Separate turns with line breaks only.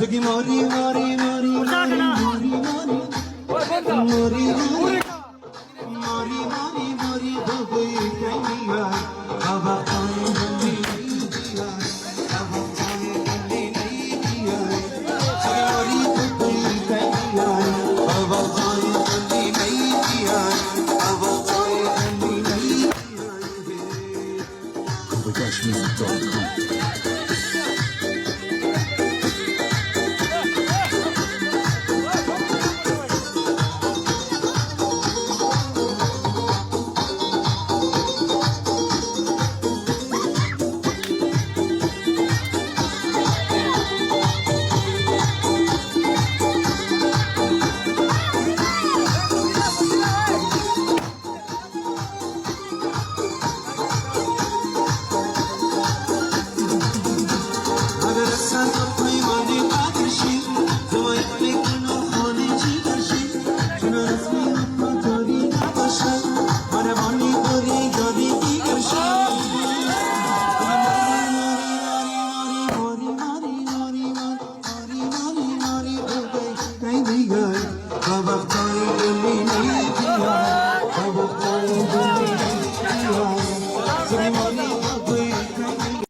Sagi mari mari mari mari mari mari mari mari mari mari bhoi kaiya baba kai bandi diya baba kai bandi diya sagi mari bhoi kaiya baba kai bandi diya baba kai bandi diya CoverDashMusic.com Baba,